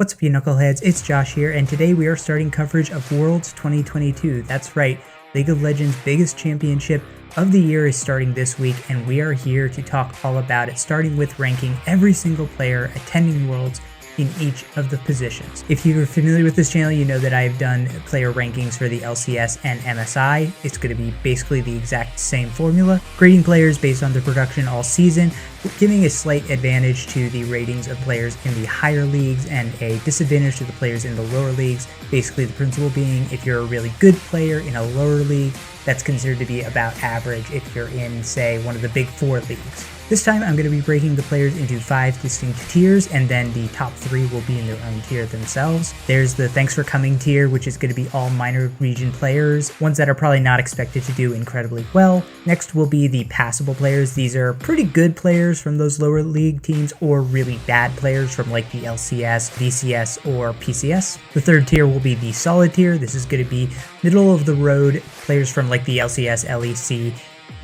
What's up, you knuckleheads? It's Josh here, and today we are starting coverage of Worlds 2022. That's right, League of Legends' biggest championship of the year is starting this week, and we are here to talk all about it, starting with ranking every single player attending Worlds in each of the positions. If you're familiar with this channel, you know that I've done player rankings for the LCS and MSI. It's going to be basically the exact same formula, grading players based on their production all season, giving a slight advantage to the ratings of players in the higher leagues and a disadvantage to the players in the lower leagues. Basically, the principle being, if you're a really good player in a lower league, that's considered to be about average if you're in, say, one of the big four leagues. This time I'm going to be breaking the players into 5 distinct tiers, and then the top 3 will be in their own tier themselves. There's the thanks for coming tier, which is going to be all minor region players, ones that are probably not expected to do incredibly well. Next will be the passable players. These are pretty good players from those lower league teams, or really bad players from like the LCS, VCS, or PCS. The third tier will be the solid tier. This is going to be middle of the road players from like the LCS, LEC,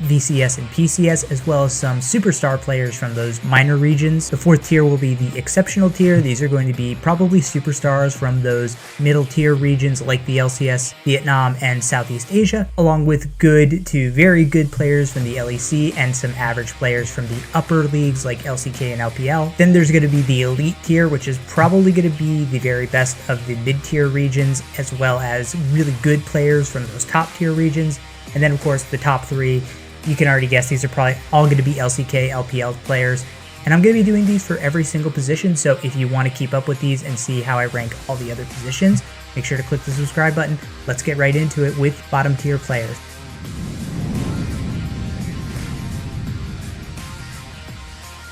VCS, and PCS, as well as some superstar players from those minor regions. The fourth tier will be the exceptional tier. These are going to be probably superstars from those middle tier regions like the LCS, Vietnam, and Southeast Asia, along with good to very good players from the LEC and some average players from the upper leagues like LCK and LPL. Then there's going to be the elite tier, which is probably going to be the very best of the mid-tier regions, as well as really good players from those top tier regions. And then, of course, the top 3, you can already guess these are probably all going to be LCK, LPL players. And I'm going to be doing these for every single position, so if you want to keep up with these and see how I rank all the other positions, make sure to click the subscribe button. Let's get right into it with bottom tier players.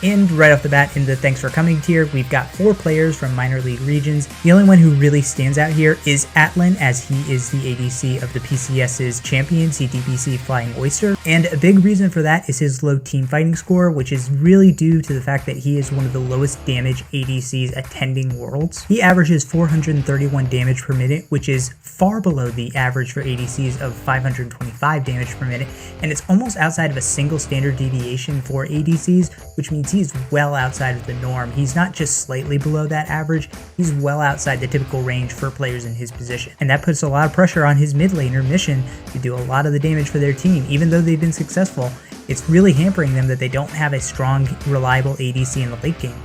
And right off the bat, in the thanks for coming tier, we've got 4 players from minor league regions. The only one who really stands out here is Atlan, as he is the ADC of the PCS's champion, CTPC Flying Oyster. And a big reason for that is his low team fighting score, which is really due to the fact that he is one of the lowest damage ADCs attending Worlds. He averages 431 damage per minute, which is far below the average for ADCs of 525 damage per minute, and it's almost outside of a single standard deviation for ADCs, which means he's well outside of the norm. He's not just slightly below that average, he's well outside the typical range for players in his position. And that puts a lot of pressure on his mid laner Mission to do a lot of the damage for their team. Even though they've been successful, it's really hampering them that they don't have a strong, reliable ADC in the late game.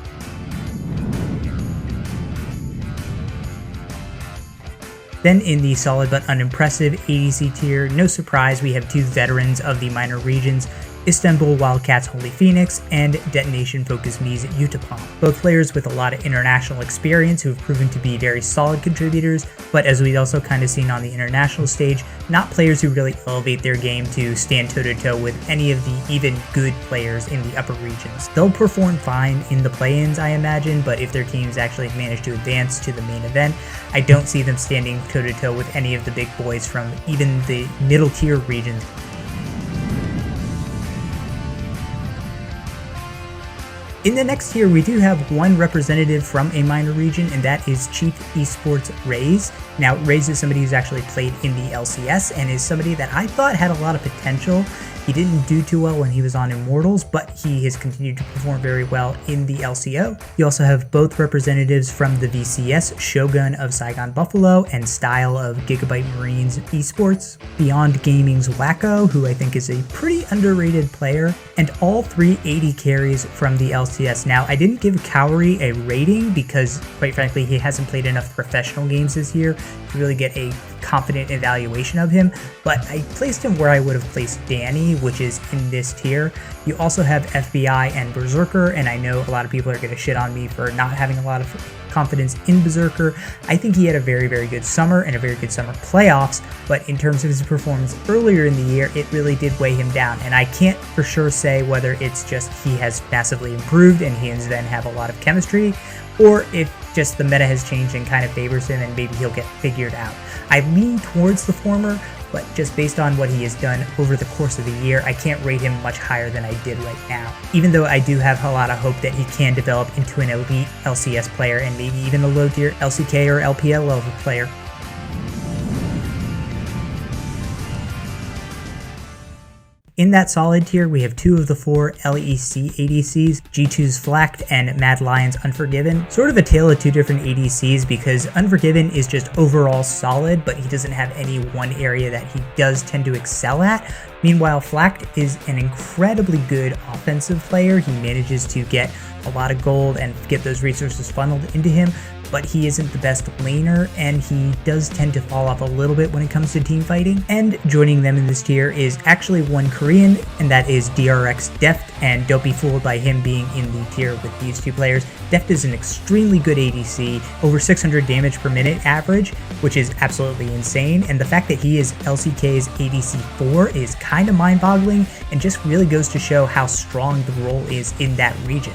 Then in the solid but unimpressive ADC tier, no surprise, we have 2 veterans of the minor regions, Istanbul Wildcats Holy Phoenix and Detonation Focus Me's Utapom. Both players with a lot of international experience who have proven to be very solid contributors, but as we've also kind of seen on the international stage, not players who really elevate their game to stand toe-to-toe with any of the even good players in the upper regions. They'll perform fine in the play-ins, I imagine, but if their teams actually manage to advance to the main event, I don't see them standing toe-to-toe with any of the big boys from even the middle tier regions. In the next tier, we do have one representative from a minor region, and that is Chief Esports Raze. Now, Raze is somebody who's actually played in the LCS and is somebody that I thought had a lot of potential. He didn't do too well when he was on Immortals, but he has continued to perform very well in the LCO. You also have both representatives from the VCS, Shogun of Saigon Buffalo and Style of Gigabyte Marines Esports, Beyond Gaming's Wacko, who I think is a pretty underrated player, and all 3 AD carries from the LCS. Now, I didn't give Cowrie a rating because, quite frankly, he hasn't played enough professional games this year to really get a confident evaluation of him, but I placed him where I would have placed Danny, which is in this tier. You also have FBI and Berserker, and I know a lot of people are going to shit on me for not having a lot of confidence in Berserker. I think he had a very, very good summer and a very good summer playoffs, but in terms of his performance earlier in the year, it really did weigh him down, and I can't for sure say whether it's just he has massively improved and he and Sven have a lot of chemistry, or if just the meta has changed and kind of favors him and maybe he'll get figured out. I lean towards the former, but just based on what he has done over the course of the year, I can't rate him much higher than I did right now. Even though I do have a lot of hope that he can develop into an elite LCS player and maybe even a low tier LCK or LPL level player. In that solid tier, we have 2 of the 4 LEC ADCs, G2's Flacked and Mad Lion's Unforgiven. Sort of a tale of 2 different ADCs because Unforgiven is just overall solid, but he doesn't have any one area that he does tend to excel at. Meanwhile, Flacked is an incredibly good offensive player. He manages to get a lot of gold and get those resources funneled into him, but he isn't the best laner, and he does tend to fall off a little bit when it comes to team fighting. And joining them in this tier is actually one Korean, and that is DRX Deft, and don't be fooled by him being in the tier with these 2 players. Deft is an extremely good ADC, over 600 damage per minute average, which is absolutely insane, and the fact that he is LCK's ADC 4 is kind of mind-boggling, and just really goes to show how strong the role is in that region.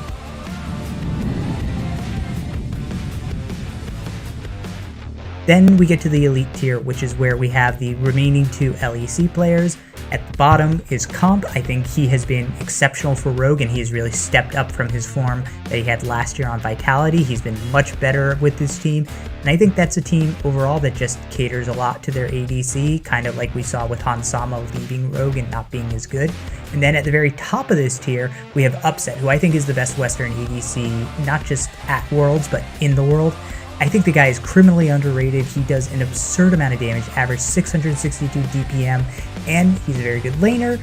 Then we get to the elite tier, which is where we have the remaining 2 LEC players. At the bottom is Comp. I think he has been exceptional for Rogue, and he has really stepped up from his form that he had last year on Vitality. He's been much better with this team, and I think that's a team overall that just caters a lot to their ADC, kind of like we saw with Hansama leaving Rogue and not being as good. And then at the very top of this tier, we have Upset, who I think is the best Western ADC, not just at Worlds, but in the world. I think the guy is criminally underrated. He does an absurd amount of damage, average 662 DPM, and he's a very good laner,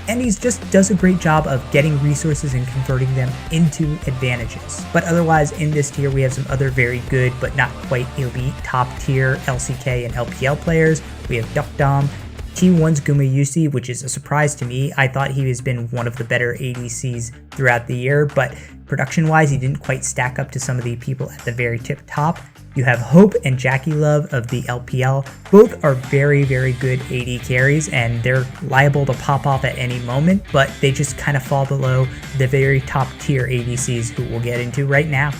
and he just does a great job of getting resources and converting them into advantages. But otherwise, in this tier, we have some other very good, but not quite elite, top tier LCK and LPL players. We have Duckdom, T1's Gumayusi, which is a surprise to me. I thought he has been one of the better ADCs throughout the year, but production-wise, he didn't quite stack up to some of the people at the very tip top. You have Hope and JackeyLove of the LPL. Both are very, very good AD carries, and they're liable to pop off at any moment, but they just kind of fall below the very top tier ADCs, who we'll get into right now.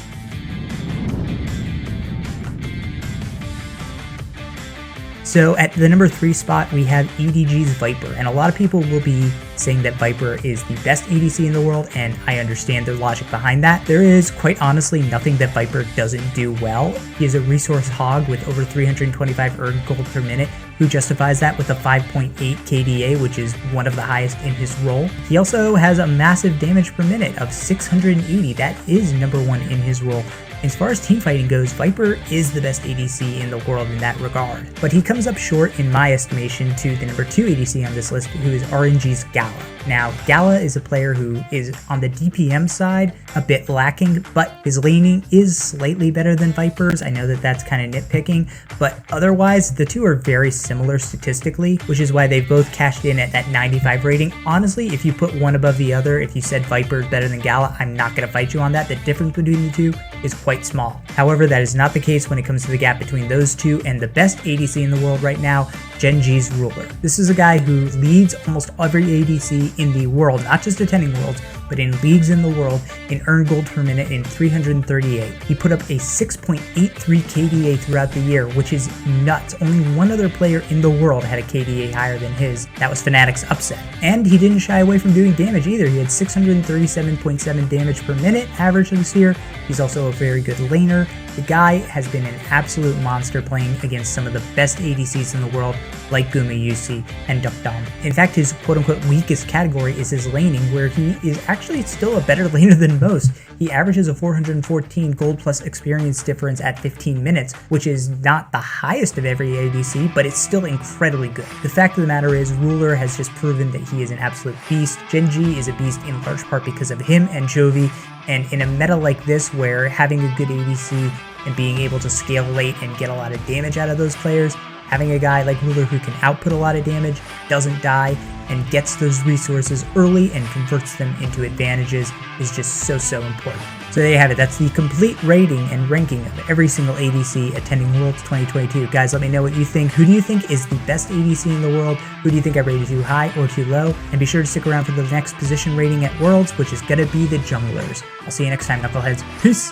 So at the number 3 spot, we have EDG's Viper, and a lot of people will be saying that Viper is the best ADC in the world, and I understand their logic behind that. There is, quite honestly, nothing that Viper doesn't do well. He is a resource hog with over 325 earned gold per minute, who justifies that with a 5.8 KDA, which is one of the highest in his role. He also has a massive damage per minute of 680. That is number 1 in his role. As far as teamfighting goes, Viper is the best ADC in the world in that regard. But he comes up short, in my estimation, to the number 2 ADC on this list, who is RNG's Gala. Now, Gala is a player who is on the DPM side a bit lacking, but his laning is slightly better than Viper's. I know that that's kind of nitpicking, but otherwise, the two are very similar statistically, which is why they both cashed in at that 95 rating. Honestly, if you put one above the other, if you said Viper is better than Gala, I'm not going to fight you on that. The difference between the two is quite small. However, that is not the case when it comes to the gap between those two and the best ADC in the world right now, Gen.G's Ruler. This is a guy who leads almost every ADC in the world, not just attending Worlds, but in leagues in the world, in earned gold per minute in 338. He put up a 6.83 KDA throughout the year, which is nuts. Only one other player in the world had a KDA higher than his. That was Fnatic's Upset. And he didn't shy away from doing damage either. He had 637.7 damage per minute average this year. He's also a very good laner. The guy has been an absolute monster playing against some of the best ADCs in the world, like Gumayusi and Duckdom. In fact, his quote-unquote weakest category is his laning, where he is actually still a better laner than most. He averages a 414 gold plus experience difference at 15 minutes, which is not the highest of every ADC, but it's still incredibly good. The fact of the matter is, Ruler has just proven that he is an absolute beast. Gen.G is a beast in large part because of him and Jovi, and in a meta like this, where having a good ADC and being able to scale late and get a lot of damage out of those players, having a guy like Ruler who can output a lot of damage, doesn't die, and gets those resources early and converts them into advantages is just so important. So there you have it. That's the complete rating and ranking of every single ADC attending Worlds 2022. Guys, let me know what you think. Who do you think is the best ADC in the world? Who do you think I rated too high or too low? And be sure to stick around for the next position rating at Worlds, which is going to be the junglers. I'll see you next time, knuckleheads. Peace!